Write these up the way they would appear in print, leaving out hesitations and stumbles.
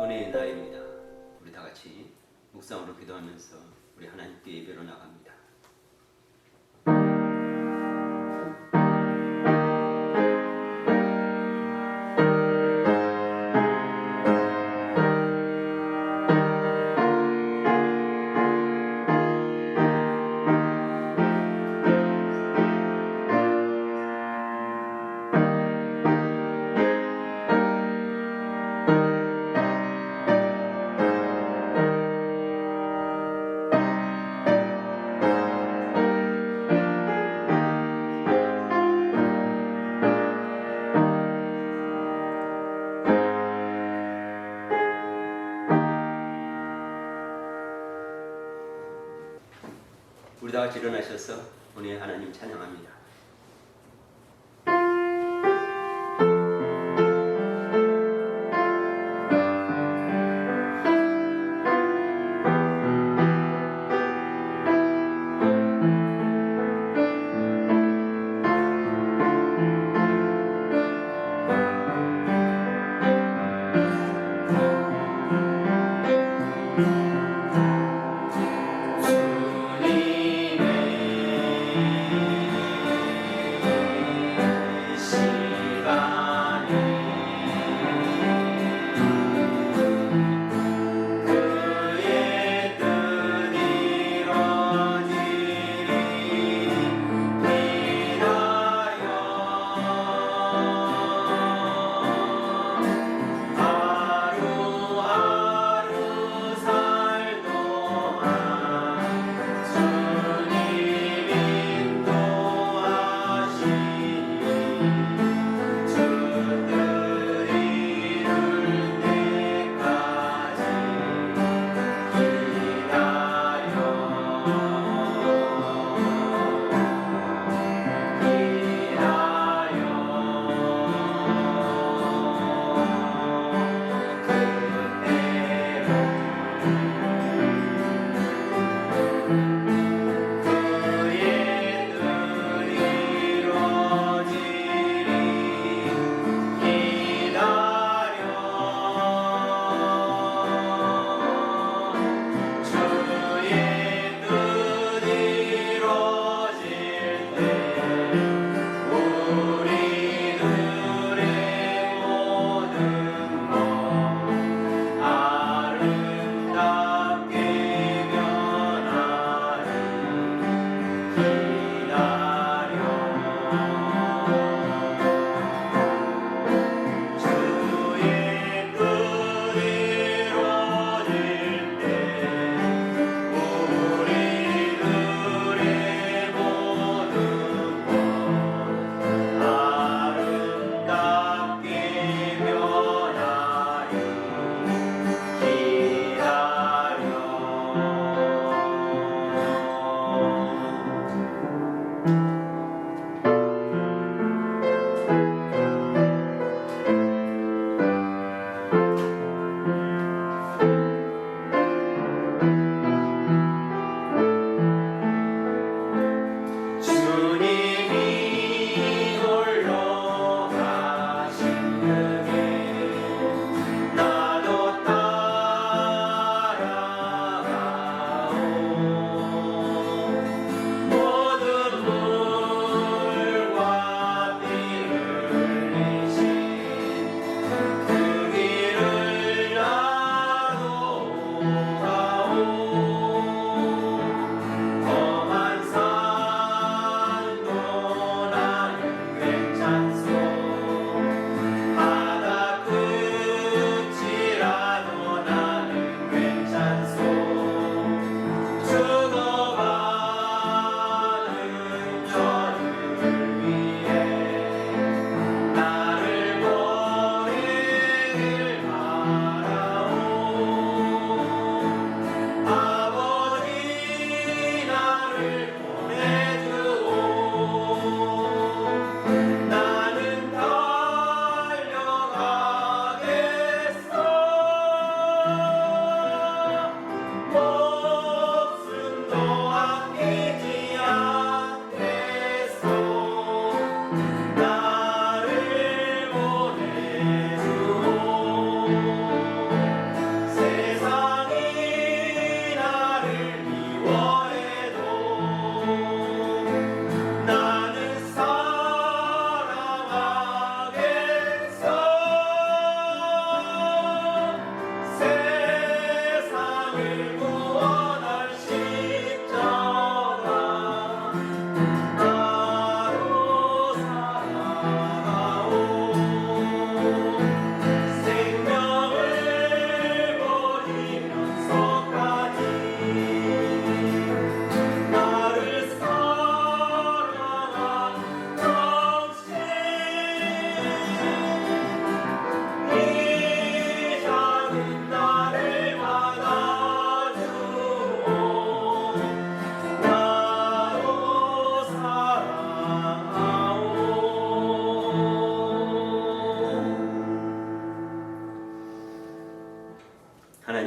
은혜의 날입니다. 우리 다 같이 묵상으로 기도하면서 우리 하나님께 예배로 나갑니다. 우리 다 같이 일어나셔서 오늘 하나님 찬양합니다. 주님의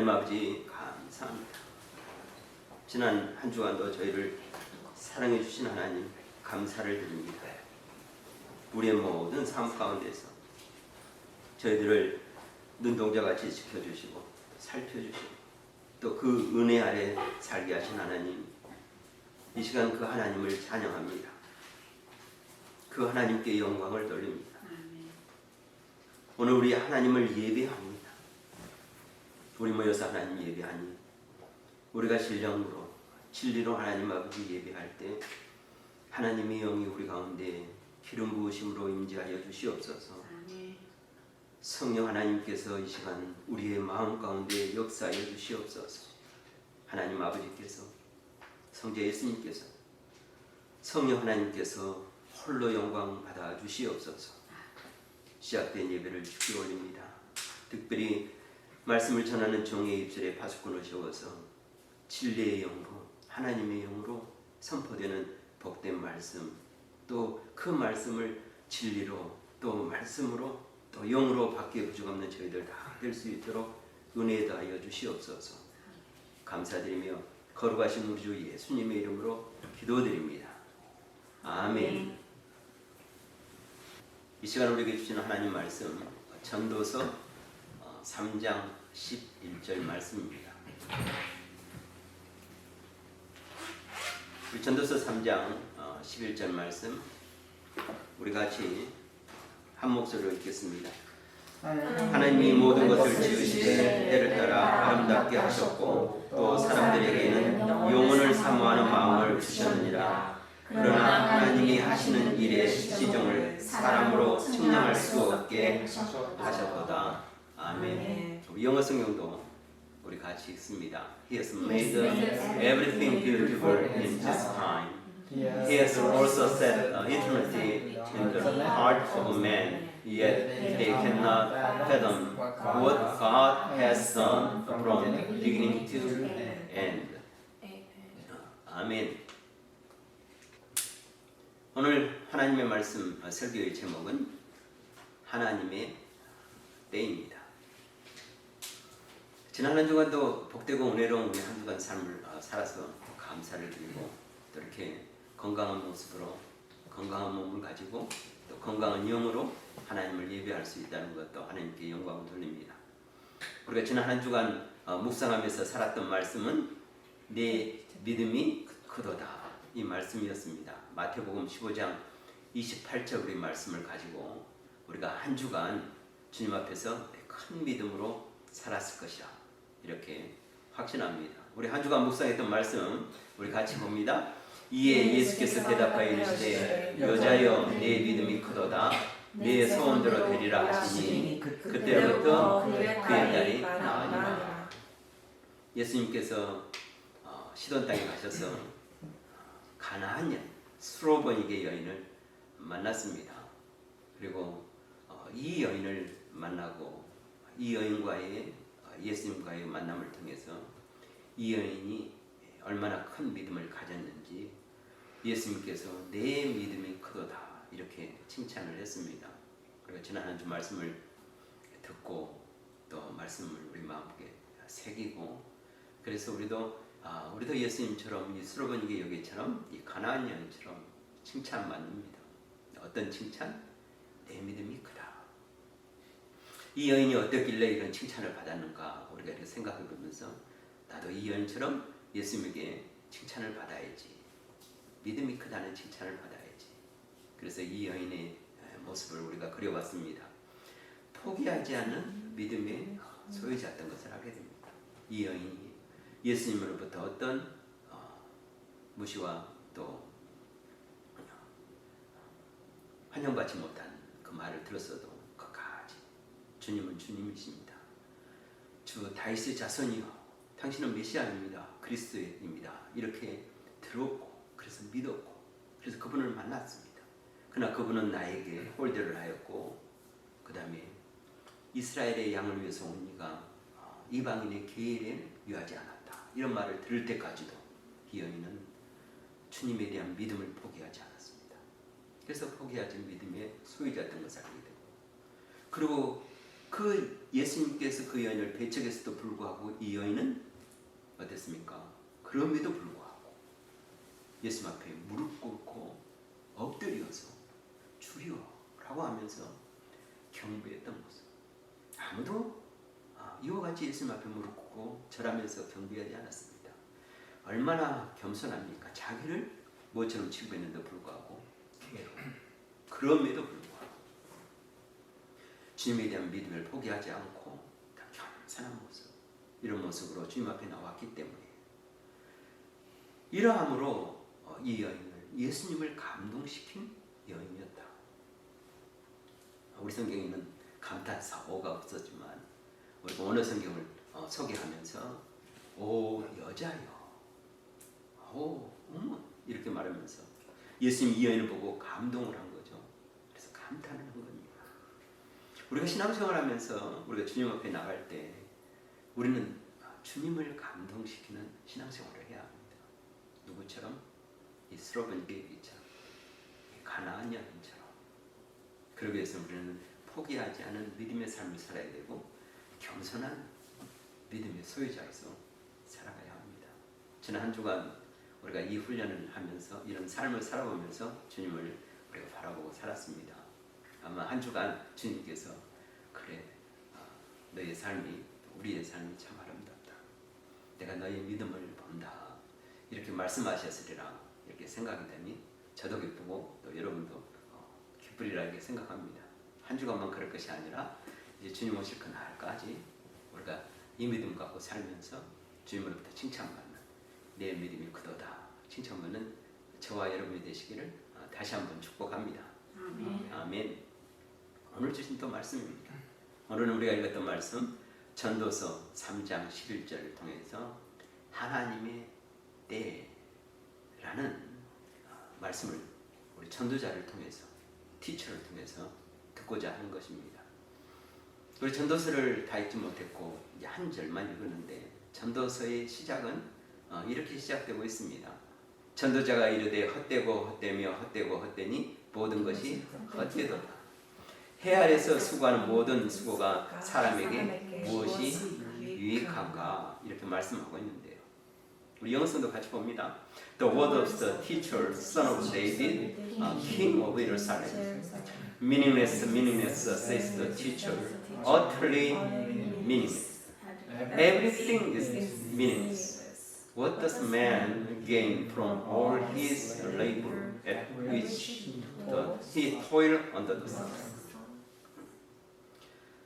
하나님 아버지 감사합니다. 지난 한 주간도 저희를 사랑해 주신 하나님 감사를 드립니다. 우리의 모든 삶 가운데서 저희들을 눈동자같이 지켜주시고 살펴주시고 또 그 은혜 아래 살게 하신 하나님, 이 시간 그 하나님을 찬양합니다. 그 하나님께 영광을 돌립니다. 오늘 우리 하나님을 예배합니다. 우리 모여서 하나님 예배하니 우리가 신령으로 진리로 하나님 아버지 예배할 때 하나님의 영이 우리 가운데 기름 부으심으로 임재하여 주시옵소서. 성령 하나님께서 이 시간 우리의 마음 가운데 역사하여 주시옵소서. 하나님 아버지께서, 성자 예수님께서, 성령 하나님께서 홀로 영광 받아 주시옵소서. 시작된 예배를 주께 올립니다. 특별히 말씀을 전하는 종의 입술에 파수꾼을 세워서 진리의 영으로, 하나님의 영으로 선포되는 복된 말씀, 또 그 말씀을 진리로, 또 말씀으로, 또 영으로 받기에 부족없는 저희들 다 될 수 있도록 은혜 다하여 주시옵소서. 감사드리며 거룩하신 우리 주 예수님의 이름으로 기도드립니다. 아멘. 이 시간 우리에게 주신 하나님 말씀 전도서 3장 11절 말씀입니다. 우리 전도서 3장 11절 말씀 우리 같이 한 목소리로 읽겠습니다. 하나님이 모든 것을 지으시되 때를 따라 아름답게 하셨고 또 사람들에게는 영혼을 사모하는 마음을 주셨느니라. 그러나 하나님이 하시는 일의 시종을 사람으로 측량할 수 없게 하셨도다. 아멘. 영어 성경도 우리 같이 읽습니다. He has made everything beautiful in His time. He has also set eternity in the heart of man, yet they cannot fathom what God has done from beginning to end. 아멘. 오늘 하나님의 말씀 설교의 제목은 하나님의 때입니다. 지난 한 주간도 복되고 은혜로운 우리 한 주간 삶을 살아서 감사를 드리고 또 이렇게 건강한 모습으로 건강한 몸을 가지고 또 건강한 영으로 하나님을 예배할 수 있다는 것도 하나님께 영광을 돌립니다. 우리가 지난 한 주간 묵상하면서 살았던 말씀은 내 믿음이 크도다 이 말씀이었습니다. 마태복음 15장 28절 우리 말씀을 가지고 우리가 한 주간 주님 앞에서 큰 믿음으로 살았을 것이라 이렇게 확신합니다. 우리 한 주간 묵상했던 말씀 우리 같이 봅니다. 이에 예수께서 대답하여 이르시되 여자여 내 믿음이 크도다 내 소원대로 되리라 하시니 그때로부터 그의 딸이 나으니라. 예수님께서 시돈 땅에 가셔서 가나안 여인 수로보니게 여인을 만났습니다. 그리고 이 여인을 만나고 이 여인과의 예수님과의 만남을 통해서 이 여인이 얼마나 큰 믿음을 가졌는지 예수님께서 내 믿음이 크도다 이렇게 칭찬을 했습니다. 그리고 지난 한 주 말씀을 듣고 또 말씀을 우리 마음에 새기고 그래서 우리도 예수님처럼 이 수로보니게 여기처럼 이 가나안 여인처럼 칭찬받습니다. 어떤 칭찬? 내 믿음이 크다. 이 여인이 어떻길래 이런 칭찬을 받았는가 우리가 이렇게 생각해 보면서 나도 이 여인처럼 예수님에게 칭찬을 받아야지. 믿음이 크다는 칭찬을 받아야지. 그래서 이 여인의 모습을 우리가 그려봤습니다. 포기하지 않는 믿음의 소유자였던 것을 알게 됩니다. 이 여인이 예수님으로부터 어떤 무시와 또 환영받지 못한 그 말을 들었어도 끝까지 주님은 주님이십니다. 주 다윗의 자손이요 당신은 메시아입니다. 그리스도입니다. 이렇게 들었고 그래서 믿었고 그래서 그분을 만났습니다. 그러나 그분은 나에게 홀대를 하였고 그 다음에 이스라엘의 양을 위해서 온 이가 이방인의 계율에 유하지 않았다. 이런 말을 들을 때까지도 이 여인은 주님에 대한 믿음을 포기하지 않았습니다. 그래서 포기하지 믿음의 소유자였던 것을 알게 되고 그리고 그 예수님께서 그 여인을 배척했어도 불구하고 이 여인은 어땠습니까? 그럼에도 불구하고 예수님 앞에 무릎 꿇고 엎드려서 주여 라고 하면서 경배했던 모습. 아무도 이와 같이 예수님 앞에 무릎 꿇고 절하면서 경배하지 않았습니다. 얼마나 겸손합니까? 자기를 뭐처럼 취급했는데 불구하고 그럼에도 불구하고 주님에 대한 믿음을 포기하지 않고 겸손한 모습, 이런 모습으로 주님 앞에 나왔기 때문에 이러함으로 이 여인은 예수님을 감동시킨 여인이었다. 우리 성경에는 감탄사어가 없었지만 우리가 오늘 성경을 소개하면서 오 여자여, 오 어머 이렇게 말하면서 예수님 이 여인을 보고 감동을 한 거죠. 그래서 감탄을 한 겁니다. 우리가 신앙생활하면서 우리가 주님 앞에 나갈 때 우리는 주님을 감동시키는 신앙생활을 해야 합니다. 누구처럼? 이 스로벤 베이비처럼, 이 가나안 여인처럼. 그러기 위해서 우리는 포기하지 않은 믿음의 삶을 살아야 되고 겸손한 믿음의 소유자로서 살아가야 합니다. 지난 한 주간 우리가 이 훈련을 하면서 이런 삶을 살아보면서 주님을 우리가 바라보고 살았습니다. 아마 한 주간 주님께서 그래 너의 삶이 우리의 삶이 참 아름답다. 내가 너의 믿음을 본다. 이렇게 말씀하셨으리라 이렇게 생각이 되니 저도 기쁘고 또 여러분도 기쁘리라 이렇게 생각합니다. 한 주간만 그럴 것이 아니라 이제 주님 오실 그날까지 우리가 이 믿음 갖고 살면서 주님으로부터 칭찬받는 내 믿음이 크도다 칭찬받는 저와 여러분이 되시기를 다시 한번 축복합니다. 아멘. 오늘 주신 또 말씀입니다. 오늘은 우리가 읽었던 말씀 전도서 3장 11절을 통해서 하나님의 때라는 말씀을 우리 전도자를 통해서 티처를 통해서 듣고자 하는 것입니다. 우리 전도서를 다 읽지 못했고 이제 한 절만 읽었는데 전도서의 시작은 이렇게 시작되고 있습니다. 전도자가 이르되 헛되고 헛되며 헛되고 헛되니 모든 것이 헛되도다. 해 아래서 수고하는 모든 수고가 사람에게 무엇이 유익한가 이렇게 말씀하고 있는데요. 우리 영성도 같이 봅니다. The word of the teacher, son of David, king of Jerusalem. Meaningless, meaningless, says the teacher. Utterly meaningless. Everything is meaningless. What does man gain from all his labor at which he toil under the sun?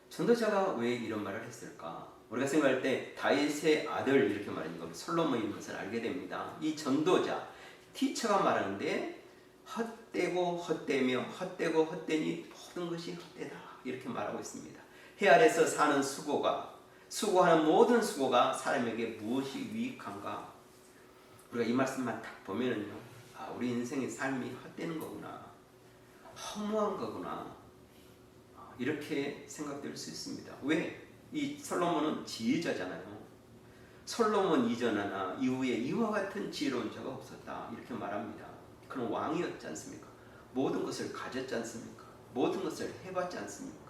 전도자가 왜 이런 말을 했을까? 우리가 생각할 때 다윗의 아들 이렇게 말하는 것 솔로몬인 것을 알게 됩니다. 이 전도자, 티처가 말하는데 헛되고 헛되며 헛되고 헛되니 모든 것이 헛되다 이렇게 말하고 있습니다. 해 아래서 사는 수고하는 모든 수고가 사람에게 무엇이 유익한가? 우리가 이 말씀만 딱 보면은요, 우리 인생의 삶이 헛되는 거구나, 허무한 거구나 이렇게 생각될 수 있습니다. 왜? 이 솔로몬은 지혜자잖아요. 솔로몬 이전이나 이후에 이와 같은 지혜로운 자가 없었다 이렇게 말합니다. 그런 왕이었지 않습니까? 모든 것을 가졌지 않습니까? 모든 것을 해봤지 않습니까?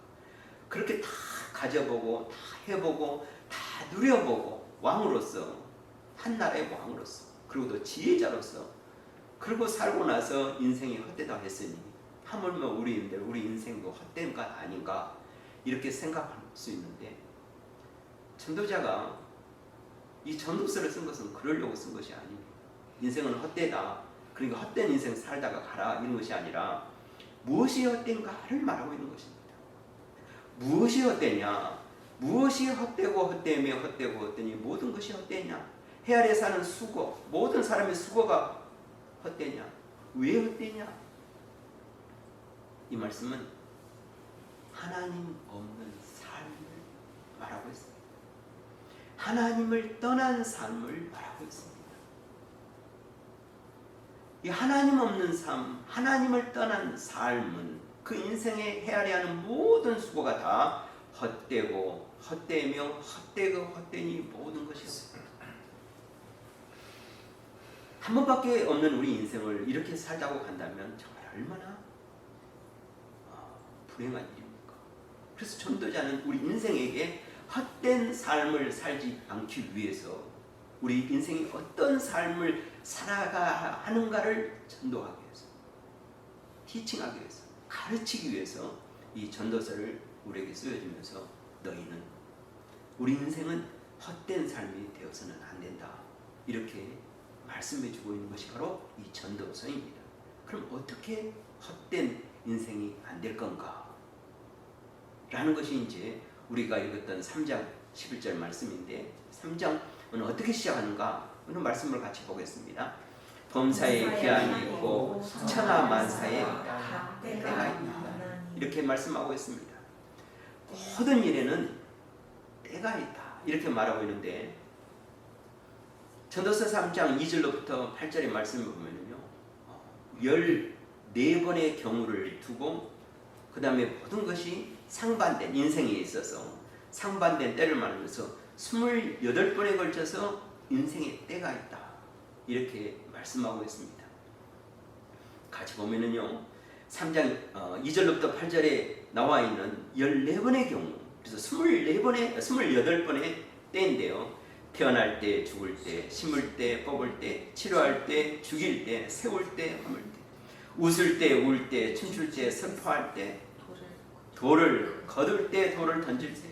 그렇게 다 가져보고 다 해보고 다 누려보고 왕으로서 한 나라의 왕으로서 그리고 또 지혜자로서 그리고 살고 나서 인생이 헛되다 했으니 하물며 우리 인생도 헛된 것 아닌가 이렇게 생각할 수 있는데 전도자가 이 전도서를 쓴 것은 그러려고 쓴 것이 아닙니다. 인생은 헛되다. 그러니까 헛된 인생 살다가 가라 이런 것이 아니라 무엇이 헛된가를 말하고 있는 것입니다. 무엇이 헛되냐? 무엇이 헛되고 헛되며 헛되고 헛되니 모든 것이 헛되냐? 해 아래 사는 수고, 모든 사람의 수고가 헛되냐? 왜 헛되냐? 이 말씀은 하나님 없는 삶을 말하고 있습니다. 하나님을 떠난 삶을 말하고 있습니다. 이 하나님 없는 삶, 하나님을 떠난 삶은 그 인생에 헤아려하는 모든 수고가 다 헛되고 헛되며 헛되고 헛되니 모든 것이 없습니다. 한 번밖에 없는 우리 인생을 이렇게 살자고 간다면 정말 얼마나 불행한 일입니까? 그래서 전도자는 우리 인생에게 헛된 삶을 살지 않기 위해서 우리 인생이 어떤 삶을 살아가 하는가를 전도하기 위해서, 티칭하기 위해서, 가르치기 위해서 이 전도서를 우리에게 쓰여주면서 너희는, 우리 인생은 헛된 삶이 되어서는 안 된다, 이렇게 말씀해주고 있는 것이 바로 이 전도서입니다. 그럼 어떻게 헛된 인생이 안 될 건가? 라는 것이 이제 우리가 읽었던 3장 11절 말씀인데, 3장은 어떻게 시작하는가? 오늘 말씀을 같이 보겠습니다. 범사에 기한이 있고 천하 만사에 때가 있다, 이렇게 말씀하고 있습니다. 모든 일에는 때가 있다, 이렇게 말하고 있는데, 전도서 3장 2절로부터 8절의 말씀을 보면요, 14번의 경우를 두고 그 다음에 모든 것이 상반된, 인생에 있어서 상반된 때를 말하면서 28번에 걸쳐서 인생의 때가 있다, 이렇게 말씀하고 있습니다. 같이 보면은요, 3장 2절부터 8절에 나와 있는 14번의 경우, 그래서 28번의 때인데요, 태어날 때, 죽을 때, 심을 때, 뽑을 때, 치료할 때, 죽일 때, 세울 때, 허물 때, 웃을 때, 울 때, 춤출 때, 슬퍼할 때, 돌을 거둘 때, 돌을 던질 때,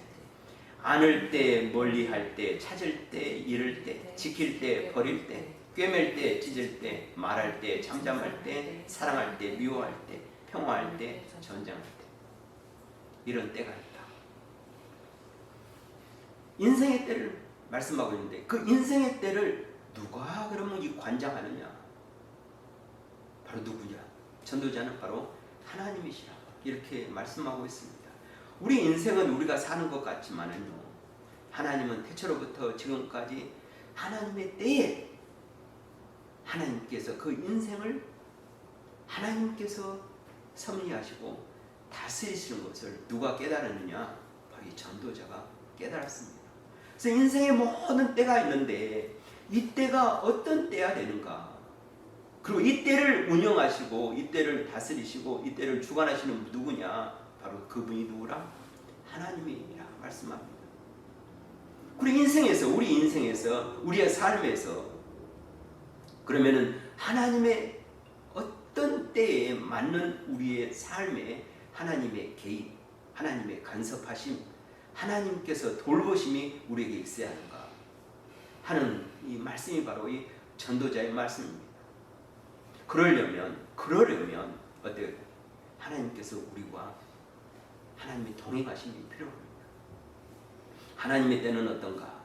안을 때, 멀리할 때, 찾을 때, 잃을 때, 지킬 때, 버릴 때, 꿰맬 때, 찢을 때, 말할 때, 잠잠할 때, 사랑할 때, 미워할 때, 평화할 때, 전쟁할 때, 이런 때가 있다. 인생의 때를 말씀하고 있는데, 그 인생의 때를 누가 그러면 이 관장하느냐? 바로 누구냐? 전도자는 바로 하나님이시라, 이렇게 말씀하고 있습니다. 우리 인생은 우리가 사는 것 같지만은요, 하나님은 태초로부터 지금까지 하나님의 때에 하나님께서 그 인생을 하나님께서 섭리하시고 다스리시는 것을 누가 깨달았느냐? 바로 이 전도자가 깨달았습니다. 그래서 인생의 모든 때가 있는데, 이 때가 어떤 때야 되는가? 그리고 이 때를 운영하시고 이 때를 다스리시고 이 때를 주관하시는 누구냐? 바로 그분이 누구라? 하나님이라 말씀합니다. 우리 인생에서, 우리의 삶에서 그러면은 하나님의 어떤 때에 맞는 우리의 삶에 하나님의 개입, 하나님의 간섭하심, 하나님께서 돌보심이 우리에게 있어야 하는가 하는 이 말씀이 바로 이 전도자의 말씀입니다. 그러려면 어때요? 하나님께서 우리와 하나님의 동행하심이 필요합니다. 하나님의 때는 어떤가?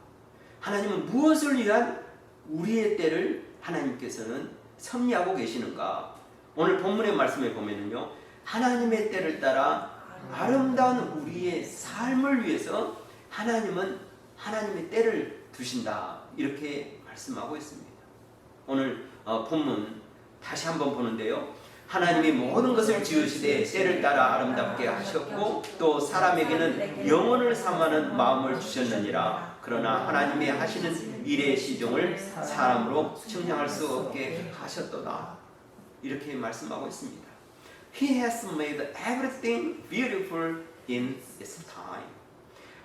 하나님은 무엇을 위한 우리의 때를 하나님께서는 섭리하고 계시는가? 오늘 본문의 말씀에 보면은요, 하나님의 때를 따라 아름다운 우리의 삶을 위해서 하나님은 하나님의 때를 두신다, 이렇게 말씀하고 있습니다. 오늘 본문 다시 한번 보는데요, 하나님이 모든 것을 지으시되 때를 따라 아름답게 하셨고 또 사람에게는 영혼을 삼하는 마음을 주셨느니라. 그러나 하나님이 하시는 일의 시종을 사람으로 측량할 수 없게 하셨도다, 이렇게 말씀하고 있습니다. He has made everything beautiful in its time.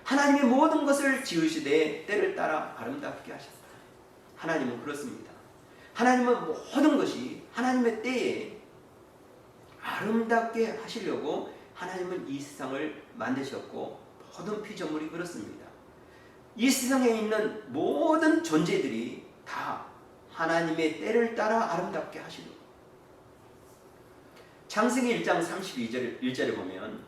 하나님이 모든 것을 지으시되 때를 따라 아름답게 하셨다. 하나님은 그렇습니다. 하나님은 모든 것이 하나님의 때에 아름답게 하시려고 하나님은 이 세상을 만드셨고, 모든 피조물이 그렇습니다. 이 세상에 있는 모든 존재들이 다 하나님의 때를 따라 아름답게 하시려고. 창세기 1장 1절에 보면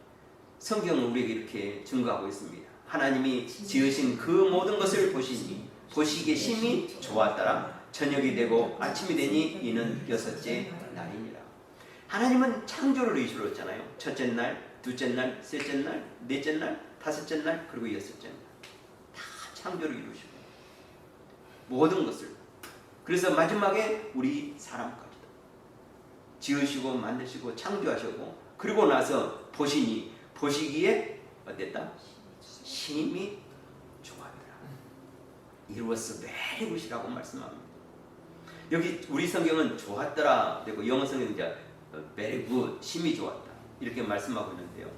성경은 우리에게 이렇게 증거하고 있습니다. 하나님이 지으신 그 모든 것을 보시니 보시기에 심히 좋았더라. 저녁이 되고 아침이 되니 이는 여섯째 날이니라. 하나님은 창조를 이루었잖아요. 첫째 날, 둘째 날, 셋째 날, 넷째 날, 다섯째 날, 그리고 여섯째 날. 다 창조를 이루시고 모든 것을. 그래서 마지막에 우리 사람까지도 지으시고 만드시고 창조하시고, 그리고 나서 보시니 보시기에 어땠다? 심히 좋았더라. It was very good이라고 말씀합니다. 여기 우리 성경은 좋았더라 되고, 영어 성경은 이제 very good, 심히 좋았다, 이렇게 말씀하고 있는데요.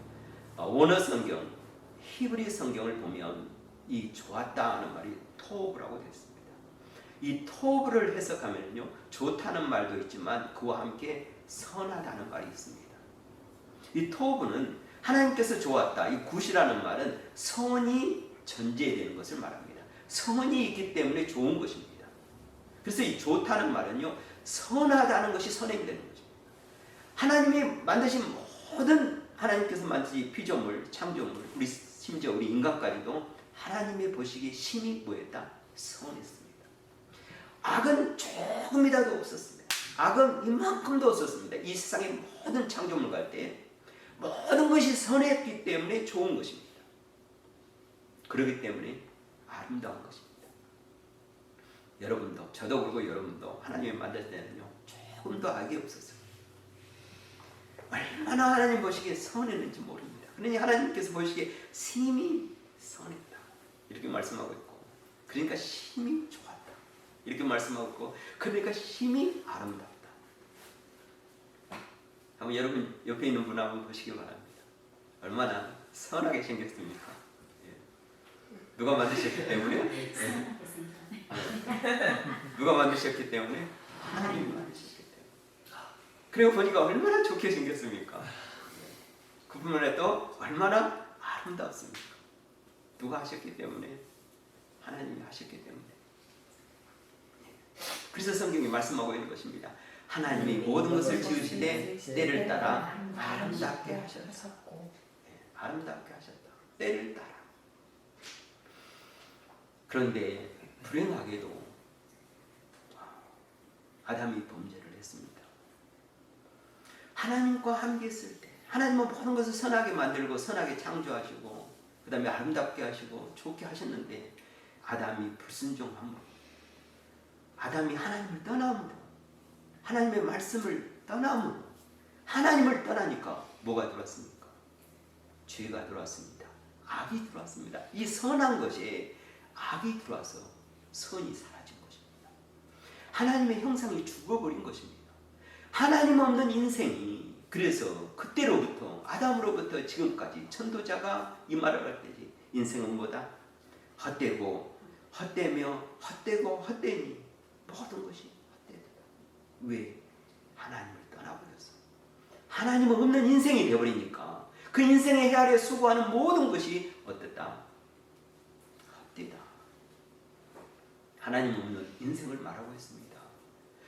원어 성경 히브리 성경을 보면 이 좋았다 하는 말이 토브라고 되어 있습니다. 이 토브를 해석하면요, 좋다는 말도 있지만 그와 함께 선하다는 말이 있습니다. 이 토브는 하나님께서 좋았다. 이 굿이라는 말은 선이 전제되는 것을 말합니다. 선이 있기 때문에 좋은 것입니다. 그래서 이 좋다는 말은요, 선하다는 것이 선행이 되는 것입니다. 하나님이 만드신 모든, 하나님께서 만드신 피조물, 창조물, 우리 심지어 우리 인간까지도 하나님의 보시기에 심히 뭐했다? 선했습니다. 악은 조금이라도 없었습니다. 악은 이만큼도 없었습니다. 이 세상의 모든 창조물 갈 때 모든 것이 선했기 때문에 좋은 것입니다. 그렇기 때문에 아름다운 것입니다. 여러분도, 저도 그렇고 여러분도 하나님을 만날 때는요, 조금도 악이 없었어요. 얼마나 하나님 보시기에 선했는지 모릅니다. 그러니 하나님께서 보시기에 심히 선했다, 이렇게 말씀하고 있고, 그러니까 심히 좋았다, 이렇게 말씀하고 있고, 그러니까 심히 아름답다. 한번 여러분 옆에 있는 분 한번 보시기 바랍니다. 얼마나 선하게 생겼습니까? 예. 누가 만드셨기 때문에? 누가 만드셨기 때문에? 하나님이 만드셨기 때문에. 그리고 보니까 얼마나 좋게 생겼습니까? 그뿐만 아니라 얼마나 아름답습니까? 누가 하셨기 때문에? 하나님이 하셨기 때문에. 그래서 성경이 말씀하고 있는 것입니다. 하나님이 모든 것을 지으시되 때를 따라 아름답게 하셨다. 아름답게 하셨다. 때를 따라. 그런데 불행하게도 아담이 범죄를 했습니다. 하나님과 함께 있을 때 하나님은 모든 것을 선하게 만들고 선하게 창조하시고 그 다음에 아름답게 하시고 좋게 하셨는데 아담이 불순종함으로, 아담이 하나님을 떠남으로, 하나님의 말씀을 떠남으로, 하나님을 떠나니까 뭐가 들어왔습니까? 죄가 들어왔습니다. 악이 들어왔습니다. 이 선한 것에 악이 들어와서 선이 사라진 것입니다. 하나님의 형상이 죽어버린 것입니다. 하나님 없는 인생이, 그래서 그때로부터 아담으로부터 지금까지 천도자가 이 말을 할 때지, 인생은 뭐다? 헛되고 헛되며 헛되고 헛되니 모든 것이 헛되다. 왜? 하나님을 떠나버렸어. 하나님 없는 인생이 되어버리니까 그 인생의 헤아려 수고하는 모든 것이 어땠다? 헛되다. 하나님 없는 인생을 말하고 있습니다.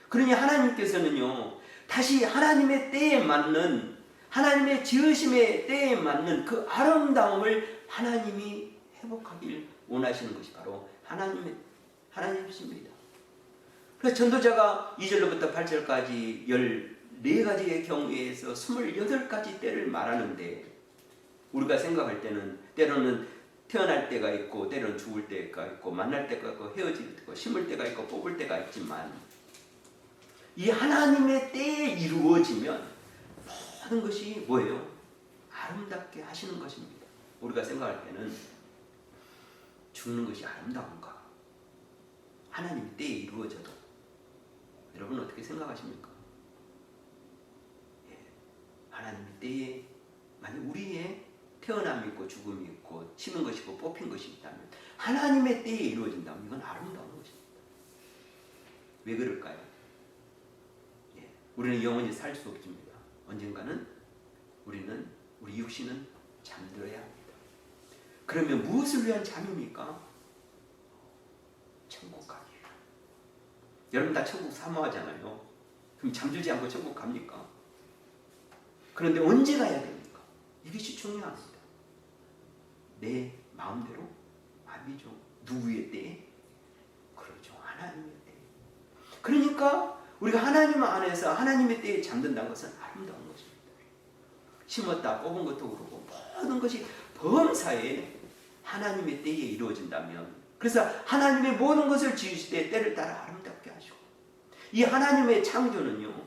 그러니 하나님께서는요, 다시 하나님의 때에 맞는, 하나님의 지으심의 때에 맞는 그 아름다움을 하나님이 회복하길 원하시는 것이 바로 하나님이십니다. 그래서 전도자가 2절로부터 8절까지 14가지의 경우에서 28가지 때를 말하는데, 우리가 생각할 때는 때로는 태어날 때가 있고 때로는 죽을 때가 있고 만날 때가 있고 헤어질 때가 있고 심을 때가 있고 뽑을 때가 있지만, 이 하나님의 때에 이루어지면 모든 것이 뭐예요? 아름답게 하시는 것입니다. 우리가 생각할 때는 죽는 것이 아름다운가? 하나님의 때에 이루어져도. 여러분 어떻게 생각하십니까? 예, 하나님의 때에 만약 우리의 태어남이 있고 죽음이 있고 치는 것이 있고 뽑힌 것이 있다면, 하나님의 때에 이루어진다면 이건 아름다운 것입니다. 왜 그럴까요? 예, 우리는 영원히 살 수 없습니다. 언젠가는 우리 육신은 잠들어야 합니다. 그러면 무엇을 위한 잠입니까? 천국 가기예요. 여러분 다 천국 사모하잖아요. 그럼 잠들지 않고 천국 갑니까? 그런데 언제 가야 됩니까? 이것이 중요합니다. 내 마음대로? 아니죠. 누구의 때에? 그렇죠. 하나님의 때에. 그러니까 우리가 하나님 안에서 하나님의 때에 잠든다는 것은 아름다운 것입니다. 심었다 뽑은 것도 그렇고 모든 것이 범사에 하나님의 때에 이루어진다면, 그래서 하나님의 모든 것을 지으실 때 때를 따라 아름답게 하시고, 이 하나님의 창조는요,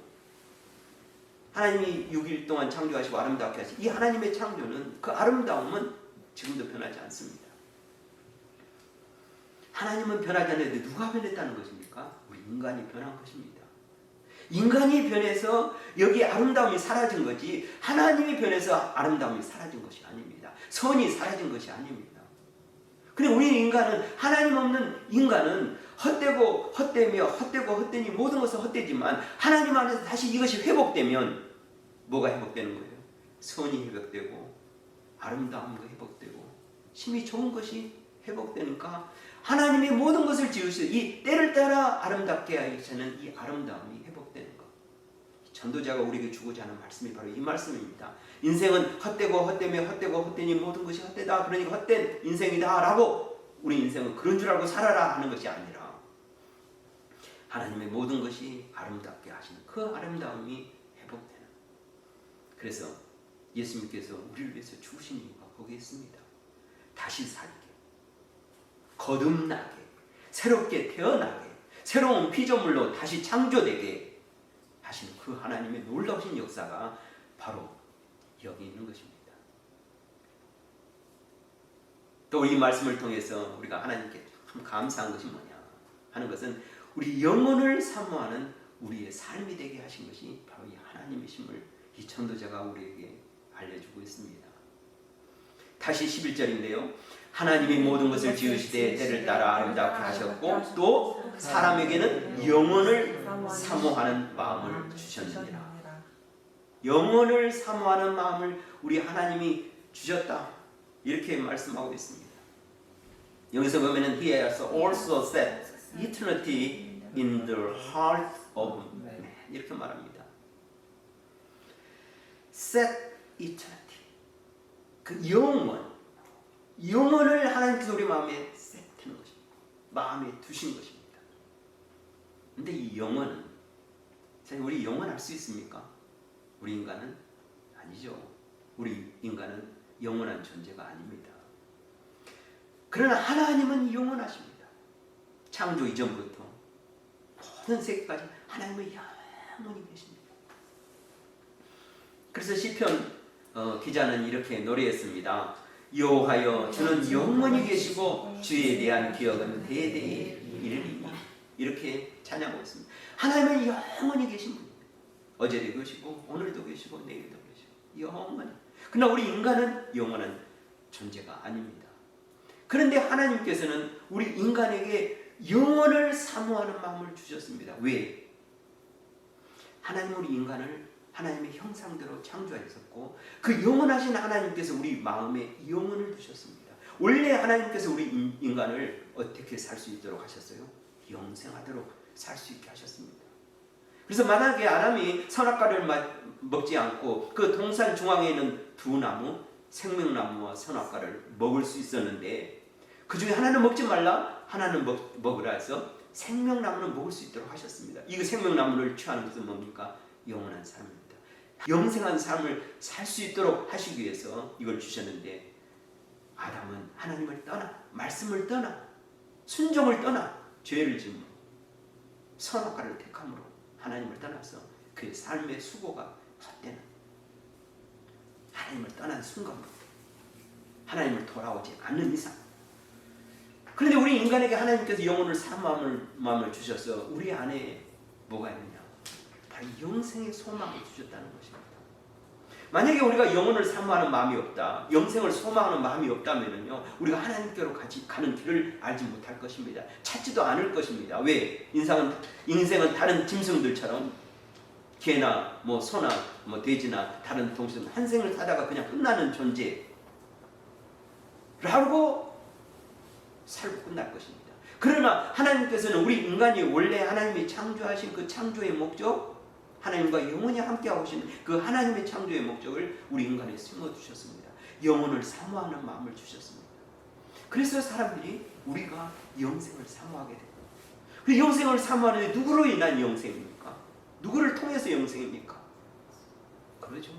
하나님이 6일 동안 창조하시고 아름답게 하시고, 이 하나님의 창조는, 그 아름다움은 지금도 변하지 않습니다. 하나님은 변하지 않는데 누가 변했다는 것입니까? 우리 인간이 변한 것입니다. 인간이 변해서 여기 아름다움이 사라진 거지 하나님이 변해서 아름다움이 사라진 것이 아닙니다. 선이 사라진 것이 아닙니다. 그래 우리 인간은 하나님 없는 인간은 헛되고 헛되며 헛되고 헛되니 모든 것은 헛되지만 하나님 안에서 다시 이것이 회복되면 뭐가 회복되는 거예요? 선이 회복되고 아름다움도 회복되고 심히 좋은 것이 회복되니까 하나님이 모든 것을 지으시고 이 때를 따라 아름답게 하시는 이 아름다움이 회복되는 것. 전도자가 우리에게 주고자 하는 말씀이 바로 이 말씀입니다. 인생은 헛되고 헛되며 헛되고 헛되니 모든 것이 헛되다. 그러니까 헛된 인생이다 라고 우리 인생은 그런 줄 알고 살아라 하는 것이 아니라 하나님의 모든 것이 아름답게 하시는 그 아름다움이 회복되는. 그래서 예수님께서 우리를 위해서 죽으신 이유가 거기에 있습니다. 다시 살게, 거듭나게, 새롭게 태어나게, 새로운 피조물로 다시 창조되게 하시는 그 하나님의 놀라우신 역사가 바로 여기 있는 것입니다. 또 이 말씀을 통해서 우리가 하나님께 참 감사한 것이 뭐냐 하는 것은 우리 영혼을 사모하는 우리의 삶이 되게 하신 것이 바로 이 하나님이심을 이 전도자가 우리에게 알려주고 있습니다. 다시 11절인데요. 하나님이 모든 것을 지으시되 때를 따라 아름답게 하셨고 또 사람에게는 영혼을 사모하는 마음을 주셨느니라. 영혼을 사모하는 마음을 우리 하나님이 주셨다. 이렇게 말씀하고 있습니다. 여기서 보면은 He has also set eternity in the heart of man. 이렇게 말합니다. Set eternity. 그 영혼을 하나님께서 우리 마음에 세트는 것입니다. 마음에 두신 것입니다. 근데 이 영혼은 우리 영혼 알 수 있습니까? 우리 인간은 아니죠. 우리 인간은 영원한 존재가 아닙니다. 그러나 하나님은 영원하십니다. 창조 이전부터 모든 세계까지 하나님은 영원히 계십니다. 그래서 시편 기자는 이렇게 노래했습니다. 여호와여 주는 영원히 계시고 주에 대한 기억은 대대에 이르리니. 이렇게 찬양하고 있습니다. 하나님은 영원히 계신 분입니다. 어제도 계시고 오늘도 계시고 내일도 계시고 영원히. 그러나 우리 인간은 영원한 존재가 아닙니다. 그런데 하나님께서는 우리 인간에게 영혼을 사모하는 마음을 주셨습니다. 왜? 하나님 우리 인간을 하나님의 형상대로 창조하셨고 그 영원하신 하나님께서 우리 마음에 영혼을 두셨습니다. 원래 하나님께서 우리 인간을 어떻게 살 수 있도록 하셨어요? 영생하도록 살 수 있게 하셨습니다. 그래서 만약에 아담이 선악과를 먹지 않고 그 동산 중앙에 있는 두 나무, 생명나무와 선악과를 먹을 수 있었는데 그 중에 하나는 먹지 말라, 하나는 먹으라 해서 생명나무는 먹을 수 있도록 하셨습니다. 이 생명나무를 취하는 것은 뭡니까? 영원한 삶입니다. 영생한 삶을 살 수 있도록 하시기 위해서 이걸 주셨는데 아담은 하나님을 떠나, 말씀을 떠나, 순종을 떠나 죄를 지음으로 선악과를 택함으로 하나님을 떠나서 그의 삶의 수고가 헛되는 하나님을 떠난 순간부터 하나님을 돌아오지 않는 이상. 그런데 우리 인간에게 하나님께서 영혼을 사모하는 마음을 주셔서 우리 안에 뭐가 있느냐? 바로 영생의 소망을 주셨다는 것입니다. 만약에 우리가 영혼을 사모하는 마음이 없다, 영생을 소망하는 마음이 없다면요, 우리가 하나님께로 가는 길을 알지 못할 것입니다. 찾지도 않을 것입니다. 왜? 인생은 다른 짐승들처럼 개나 소나 돼지나 다른 동식은 한 생을 사다가 그냥 끝나는 존재라고 살고 끝날 것입니다. 그러나 하나님께서는 우리 인간이 원래 하나님이 창조하신 그 창조의 목적, 하나님과 영원히 함께하고 계신 그 하나님의 창조의 목적을 우리 인간에 심어주셨습니다. 영혼을 사모하는 마음을 주셨습니다. 그래서 사람들이 우리가 영생을 사모하게 됩니다. 그 영생을 사모하는데 누구로 인한 영생입니까? 누구를 통해서 영생입니까? 그러죠.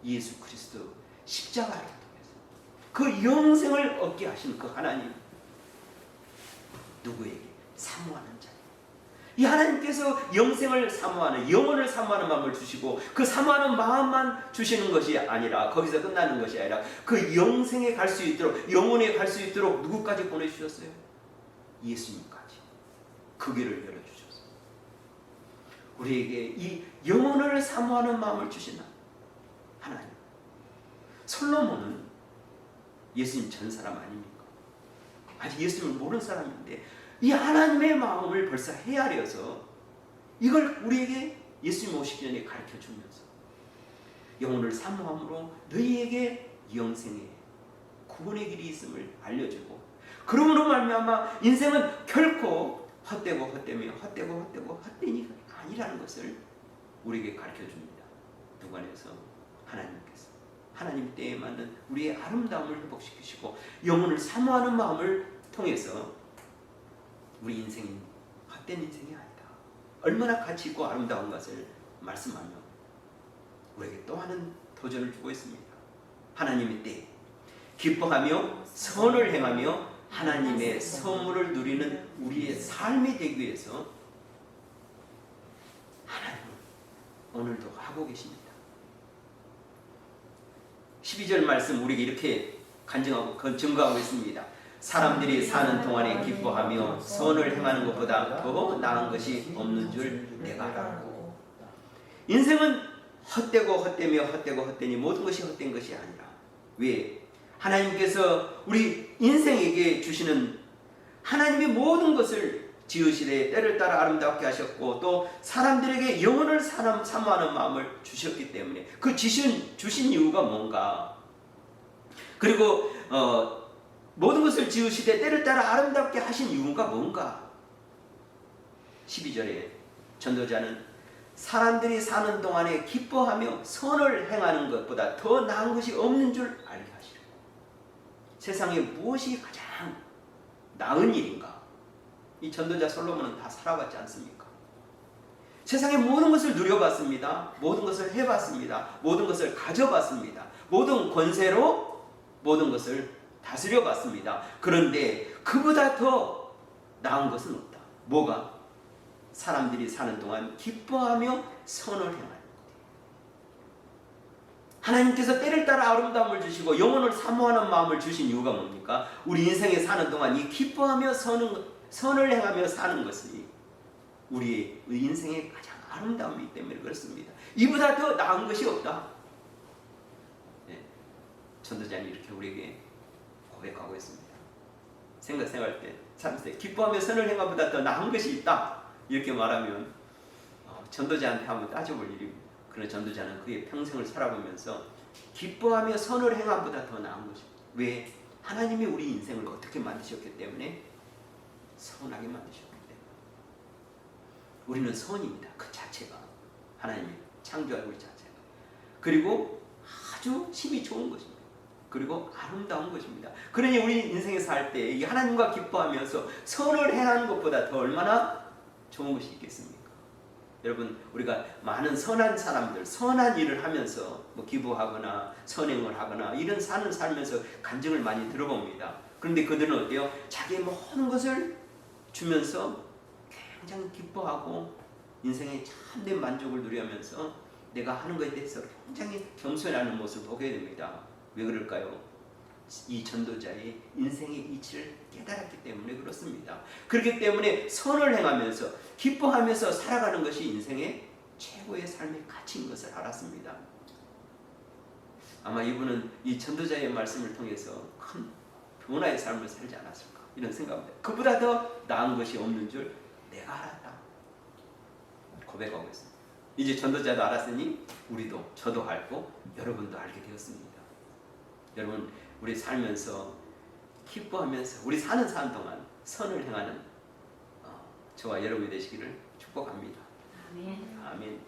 예수 그리스도 십자가를 통해서 그 영생을 얻게 하신 그 하나님, 누구에게? 사모하는 자. 이 하나님께서 영생을 사모하는, 영혼을 사모하는 마음을 주시고 그 사모하는 마음만 주시는 것이 아니라, 거기서 끝나는 것이 아니라 그 영생에 갈 수 있도록, 영혼에 갈 수 있도록 누구까지 보내주셨어요? 예수님까지 그 길을 열어주셨어요. 우리에게 이 영혼을 사모하는 마음을 주신 하나님. 솔로몬은 예수님 전 사람 아닙니까? 아직 예수님을 모르는 사람인데 이 하나님의 마음을 벌써 헤아려서 이걸 우리에게 예수님 오시기 전에 가르쳐 주면서 영혼을 사모함으로 너희에게 영생의 구원의 길이 있음을 알려주고, 그러므로 말미암아 인생은 결코 헛되고 헛되며 헛되고 헛되니가 아니라는 것을 우리에게 가르쳐 줍니다. 누가에서 하나님께서 하나님 때에 맞는 우리의 아름다움을 회복시키시고 영혼을 사모하는 마음을 통해서 우리 인생이 헛된 인생이 아니다, 얼마나 가치 있고 아름다운 것을 말씀하며 우리에게 또 하는 도전을 주고 있습니다. 하나님의 때에 기뻐하며 선을 행하며 하나님의 선물을 누리는 우리의 삶이 되기 위해서 하나님은 오늘도 하고 계십니다. 12절 말씀 우리에게 이렇게 간증하고 증거하고 있습니다. 사람들이 사는 동안에 기뻐하며 선을 행하는 것보다 더 나은 것이 없는 줄 내가 알고. 인생은 헛되고 헛되며 헛되고 헛되니 모든 것이 헛된 것이 아니라, 왜? 하나님께서 우리 인생에게 주시는 하나님의 모든 것을 지으시되 때를 따라 아름답게 하셨고 또 사람들에게 영혼을 사모하는 마음을 주셨기 때문에 그 주신 이유가 뭔가, 그리고 모든 것을 지으시되 때를 따라 아름답게 하신 이유가 뭔가. 12절에 전도자는 사람들이 사는 동안에 기뻐하며 선을 행하는 것보다 더 나은 것이 없는 줄 알게 하시고, 세상에 무엇이 가장 나은 일인가? 이 전도자 솔로몬은 다 살아봤지 않습니까? 세상의 모든 것을 누려봤습니다. 모든 것을 해봤습니다. 모든 것을 가져봤습니다. 모든 권세로 모든 것을 다스려봤습니다. 그런데 그보다 더 나은 것은 없다. 뭐가? 사람들이 사는 동안 기뻐하며 선을 행하는 것. 하나님께서 때를 따라 아름다움을 주시고 영혼을 사모하는 마음을 주신 이유가 뭡니까? 우리 인생에 사는 동안 이 기뻐하며 선을 행하며 사는 것이 우리의 인생의 가장 아름다움이기 때문에 그렇습니다. 이보다 더 나은 것이 없다. 네, 전도자님 이렇게 우리에게 고백하고 있습니다. 생각할 때 참으세요. 기뻐하며 선을 행함보다 더 나은 것이 있다. 이렇게 말하면 전도자한테 한번 따져볼 일입니다. 그러나 전도자는 그의 평생을 살아보면서 기뻐하며 선을 행함보다 더 나은 것입니다. 왜? 하나님이 우리 인생을 어떻게 만드셨기 때문에? 선하게 만드셨기 때문에. 우리는 선입니다. 그 자체가 하나님이 창조한 우리 자체가. 그리고 아주 힘이 좋은 것입니다. 그리고 아름다운 것입니다. 그러니 우리 인생에 살 때 이 하나님과 기뻐하면서 선을 행하는 것보다 더 얼마나 좋은 것이 있겠습니까? 여러분, 우리가 많은 선한 사람들, 선한 일을 하면서 뭐 기부하거나 선행을 하거나 이런 삶을 살면서 간증을 많이 들어봅니다. 그런데 그들은 어때요? 자기의 모든 것을 주면서 굉장히 기뻐하고 인생의 참된 만족을 누리면서 내가 하는 것에 대해서 굉장히 겸손해하는 모습을 보게 됩니다. 왜 그럴까요? 이 전도자의 인생의 이치를 깨달았기 때문에 그렇습니다. 그렇기 때문에 선을 행하면서 기뻐하면서 살아가는 것이 인생의 최고의 삶의 가치인 것을 알았습니다. 아마 이분은 이 전도자의 말씀을 통해서 큰 변화의 삶을 살지 않았을까 이런 생각입니다. 그보다 더 나은 것이 없는 줄 내가 알았다 고백하고 있습니다. 이제 전도자도 알았으니 우리도, 저도 알고 여러분도 알게 되었습니다. 여러분, 우리 살면서 기뻐하면서 우리 사는 삶 동안 선을 행하는 저와 여러분이 되시기를 축복합니다. 아멘. 아멘.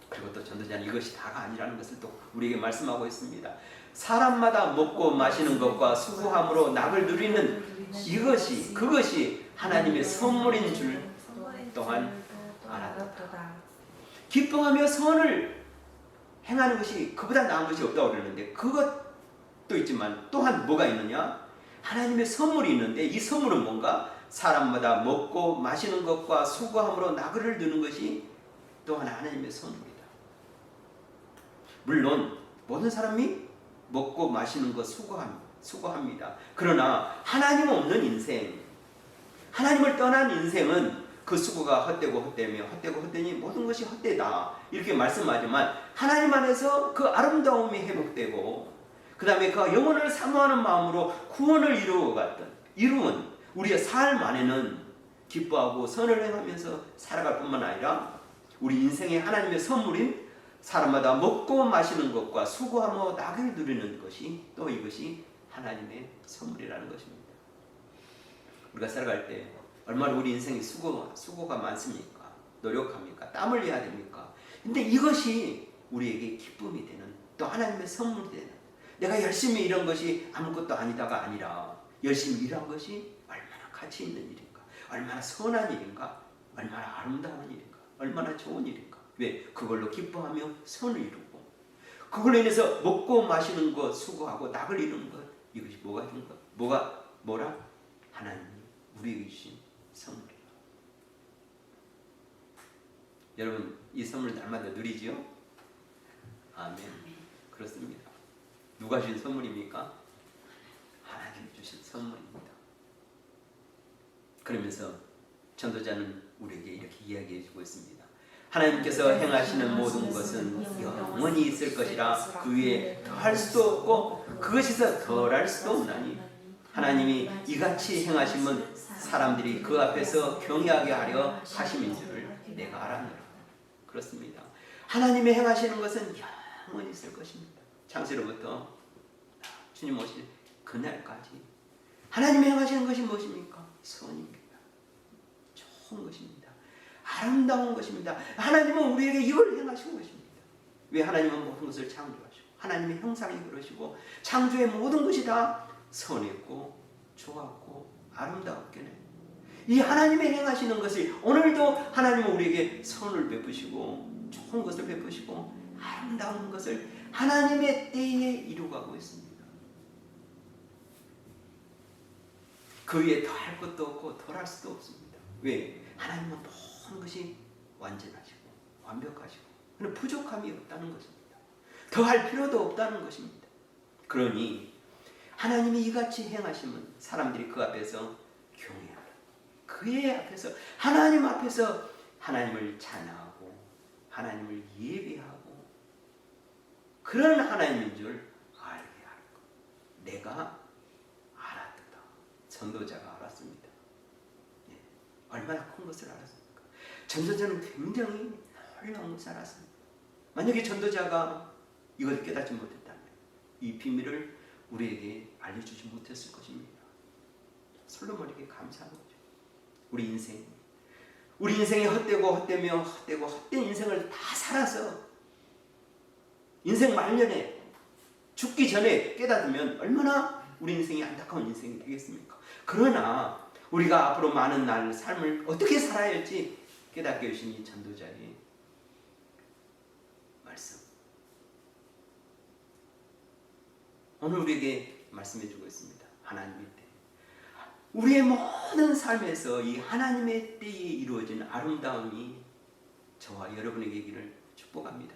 그리고 또 전도자는 이것이 다가 아니라는 것을 또 우리에게 말씀하고 있습니다. 사람마다 먹고 마시는 것과 수고함으로 낙을 누리는 그것이 하나님의 선물인 줄 또한 알았다. 기뻐하며 선을 행하는 것이 그보다 나은 것이 없다고 그러는데 그것도 있지만 또한 뭐가 있느냐? 하나님의 선물이 있는데 이 선물은 뭔가? 사람마다 먹고 마시는 것과 수고함으로 나그를 두는 것이 또한 하나님의 선물이다. 물론 모든 사람이 먹고 마시는 것 수고합니다. 그러나 하나님 없는 인생, 하나님을 떠난 인생은 그 수고가 헛되고 헛되며 헛되고 헛되니 모든 것이 헛되다 이렇게 말씀하지만 하나님 안에서 그 아름다움이 회복되고 그 다음에 그 영혼을 사모하는 마음으로 구원을 이루은 우리의 삶 안에는 기뻐하고 선을 행하면서 살아갈 뿐만 아니라 우리 인생의 하나님의 선물인 사람마다 먹고 마시는 것과 수고하며 낙을 누리는 것이 또 이것이 하나님의 선물이라는 것입니다. 우리가 살아갈 때 얼마나 우리 인생에 수고가 많습니까? 노력합니까? 땀을 흘려야 됩니까? 근데 이것이 우리에게 기쁨이 되는 또 하나님의 선물이 되는 내가 열심히 일한 것이 아무것도 아니다가 아니라 열심히 일한 것이 얼마나 가치 있는 일인가? 얼마나 선한 일인가? 얼마나 아름다운 일인가? 얼마나 좋은 일인가? 왜? 그걸로 기뻐하며 선을 이루고 그걸로 인해서 먹고 마시는 것, 수고하고 낙을 이루는 것 이것이 뭐가 준 것? 뭐라? 하나님이 우리에게 주신 선물이에요. 여러분 이 선물 날마다 누리지요? 아멘. 그렇습니다. 누가 주신 선물입니까? 하나님이 주신 선물입니다. 그러면서 전도자는 우리에게 이렇게 이야기해 주고 있습니다. 하나님께서 행하시는 모든 것은 영원히 있을 것이라 그 위에 더할 수도 없고 그것에서 덜할 수도 없나니 하나님이 이같이 행하심은 사람들이 그 앞에서 경외하게 하려 하심인 줄을 내가 알았노라. 그렇습니다. 하나님의 행하시는 것은 영원히 있을 것입니다. 창세로부터 주님 오실 그날까지 하나님의 행하시는 것이 무엇입니까? 선입니다. 좋은 것입니다. 아름다운 것입니다. 하나님은 우리에게 이걸 행하신 것입니다. 왜? 하나님은 모든 것을 창조하시고 하나님의 형상이 그러시고 창조의 모든 것이 다 선했고 좋았고 아름다웠겠네. 이 하나님의 행하시는 것이 오늘도 하나님은 우리에게 선을 베푸시고 좋은 것을 베푸시고 아름다운 것을 하나님의 때에 이루어가고 있습니다. 그 위에 더할 것도 없고 덜할 수도 없습니다. 왜? 하나님은 모든 것이 완전하시고 완벽하시고 부족함이 없다는 것입니다. 더할 필요도 없다는 것입니다. 그러니 하나님이 이같이 행하시면 사람들이 그 앞에서 경외하라. 그의 앞에서 하나님 앞에서 하나님을 찬양하고 하나님을 예배하고 그런 하나님인 줄 알게 하는 것. 내가 알았다. 전도자가 알았습니다. 네. 얼마나 큰 것을 알았습니까? 전도자는 굉장히 놀라운 것을 알았습니다. 만약에 전도자가 이걸 깨닫지 못했다면 이 비밀을 우리에게 알려주지 못했을 것입니다. 솔로몬에게 감사한 거죠. 우리 인생이 헛되며 헛된 인생을 다 살아서 인생 말년에 죽기 전에 깨닫으면 얼마나 우리 인생이 안타까운 인생이 되겠습니까? 그러나 우리가 앞으로 많은 날 삶을 어떻게 살아야 할지 깨닫게 해주신 이 전도자의 말씀 오늘 우리에게 말씀해주고 있습니다. 하나님의 때 우리의 모든 삶에서 이 하나님의 때에 이루어진 아름다움이 저와 여러분에게 있기를 축복합니다.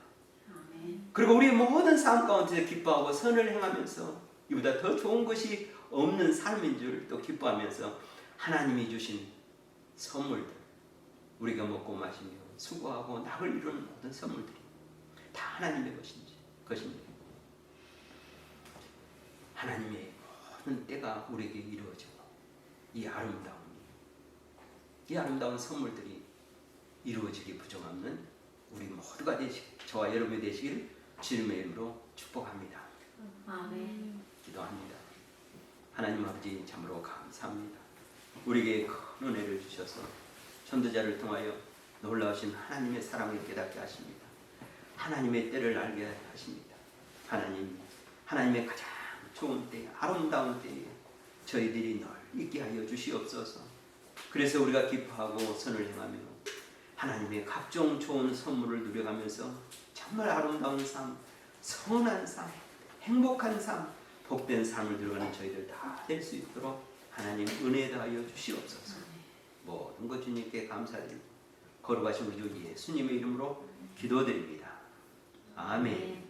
그리고 우리의 모든 삶 가운데 기뻐하고 선을 행하면서 이보다 더 좋은 것이 없는 삶인 줄 또 기뻐하면서 하나님이 주신 선물들 우리가 먹고 마시며 수고하고 낙을 이루는 모든 선물들이 다 하나님의 것입니다. 하나님의 모든 때가 우리에게 이루어지고 이 아름다운 선물들이 이루어지기 부정없는 우리 모두가 저와 여러분이 되시길 주님의 이름으로 축복합니다. 아멘. 기도합니다. 하나님 아버지 참으로 감사합니다. 우리에게 큰 은혜를 주셔서 전도자를 통하여 놀라우신 하나님의 사랑을 깨닫게 하십니다. 하나님의 때를 알게 하십니다. 하나님의 가장 좋은 때, 아름다운 때에 저희들이 늘 있게 하여 주시옵소서. 그래서 우리가 기뻐하고 선을 행하며 하나님의 각종 좋은 선물을 누려가면서 정말 아름다운 삶, 선한 삶, 행복한 삶, 복된 삶을 누려가는 저희들 다 될 수 있도록 하나님 은혜 다하여 주시옵소서. 모든 것 주님께 감사드리고 거룩하신 우리 주 예수님의 이름으로 기도드립니다. 아멘.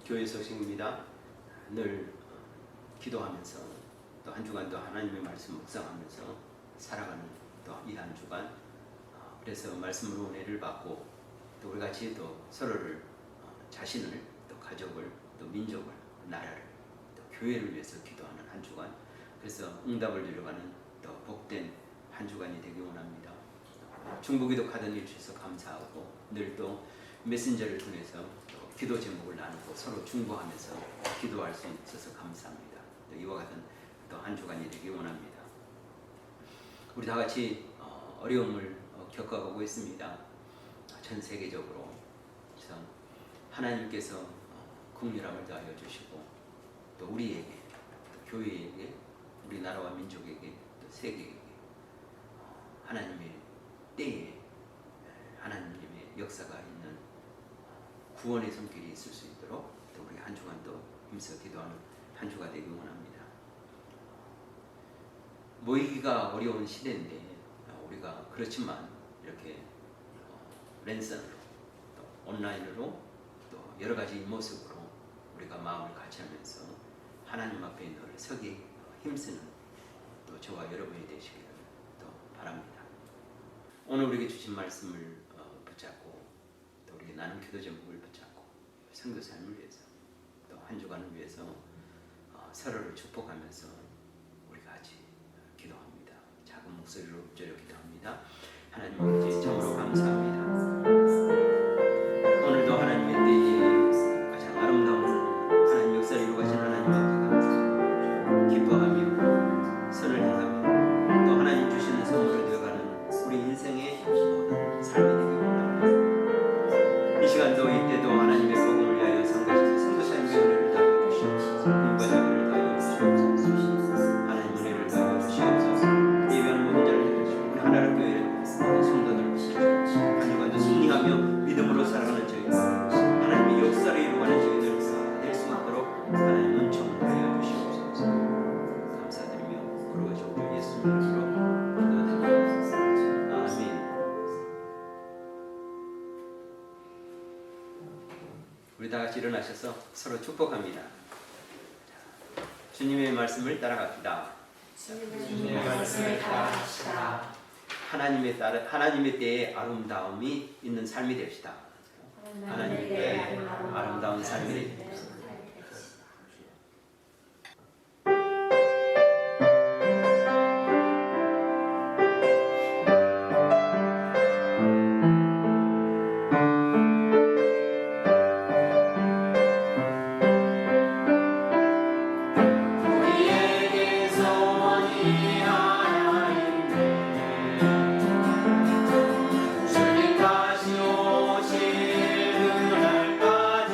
교회 소식입니다. 늘 기도하면서 또 한 주간도 하나님의 말씀 묵상하면서 살아가는 또 이 한 주간, 그래서 말씀으로 은혜를 받고 또 우리 같이 또 서로를, 자신을, 또 가족을, 또 민족을, 나라를, 또 교회를 위해서 기도하는 한 주간, 그래서 응답을 누려가는 또 복된 한 주간이 되기 원합니다. 중보기도 카드를 주셔서 감사하고 늘 또 메신저를 통해서 또 기도 제목을 나누고 서로 중보하면서 기도할 수 있어서 감사합니다. 또 이와 같은 또 한 주간이 되기 원합니다. 우리 다 같이 어려움을 겪어가고 있습니다. 전 세계적으로. 그래서 하나님께서 긍휼함을 다하여 주시고 또 우리에게, 또 교회에게, 우리나라와 민족에게, 또 세계에게 하나님의 때에 하나님의 역사가 있는 구원의 손길이 있을 수 있도록 또 우리 한 주간도 힘써 기도하는 한 주가 되기 원합니다. 모이기가 어려운 시대인데 우리가 그렇지만 이렇게 랜선으로 또 온라인으로 또 여러 가지 모습으로 우리가 마음을 같이하면서 하나님 앞에 늘 서기 힘쓰는 또 저와 여러분이 되시기를 또 바랍니다. 오늘 우리에게 주신 말씀을 붙잡고 또 우리에게 나눈 기도 제목을 붙잡고 성도 삶을 위해서 또 한 주간을 위해서 서로를 축복하면서 우리가 같이 기도합니다. 작은 목소리로 읊조려 기도합니다. 하나님 아버지 참으로 감사합니다. 오늘도 하나님의 때에 가장 아름다운 하나님 역사를 이루어가신 하나님 앞에 감사 기뻐하며 선을 행하며 또 하나님 주시는 선물을 되어가는 우리 인생의 모든 삶이 되기 원합니다. 이 시간도 이때도 하나님의 복음을 위하여 성가셔서 성도사님의 은혜를 다하여 주시옵소서. 인과 자비를 다하여 주시옵소서. 하나님 은혜를 다하여 주시옵소서. 예배하는 모든 자를 해주시고 우리 하나님 교회의 모든 성도들을 지켜주시옵소서. 한 주간도 승리하며 믿음으로 살아가는 저희들, 하나님의 역사를 이루어가는 저희들 될 수 있도록 하나님 은총 하여 주시옵소서. 감사드리며 거룩하신 주 예수님 이름으로 기도드립니다. 아멘. 우리 다 같이 일어나셔서 서로 축복합니다. 주님의 말씀을 따라갑시다. 주님의 말씀을 따라갑시다. 하나님의 때에 아름다움이 있는 삶이 됩시다. 하나님의 때에 아름다운 삶이 됩시다. 주님 다시 오실 그날까지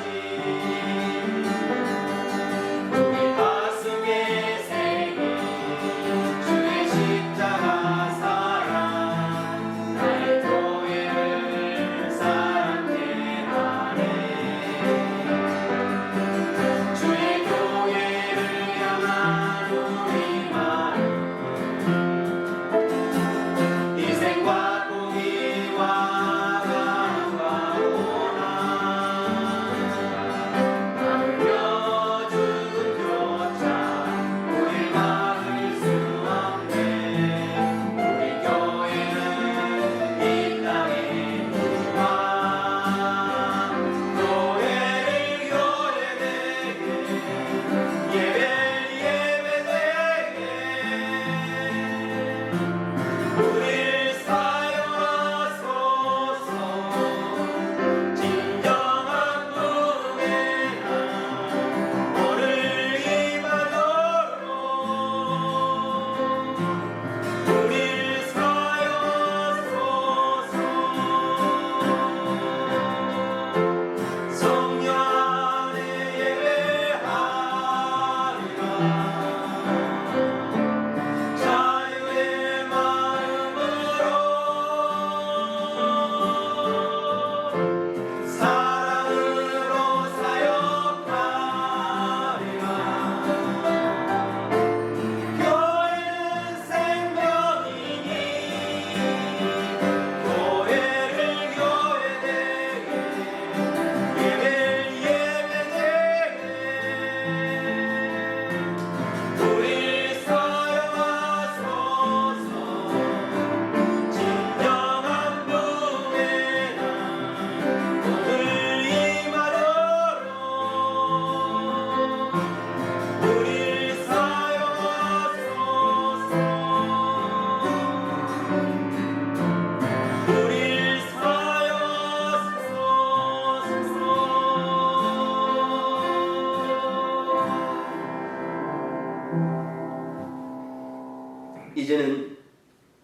이제는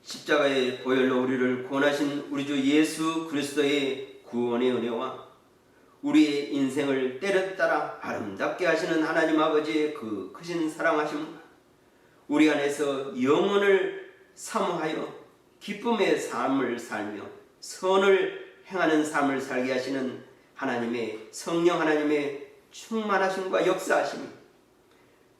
십자가의 보혈로 우리를 구원하신 우리 주 예수 그리스도의 구원의 은혜와 우리의 인생을 때렸따라 아름답게 하시는 하나님 아버지의 그 크신 사랑하심, 우리 안에서 영혼을 사모하여 기쁨의 삶을 살며 선을 행하는 삶을 살게 하시는 하나님의 성령 하나님의 충만하심과 역사하심이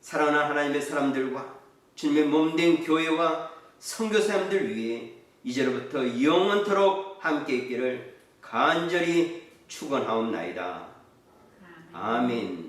사랑하는 하나님의 사람들과 주님의 몸된 교회와 선교사님들 위해 이제로부터 영원토록 함께 있기를 간절히 축원하옵나이다. 아멘.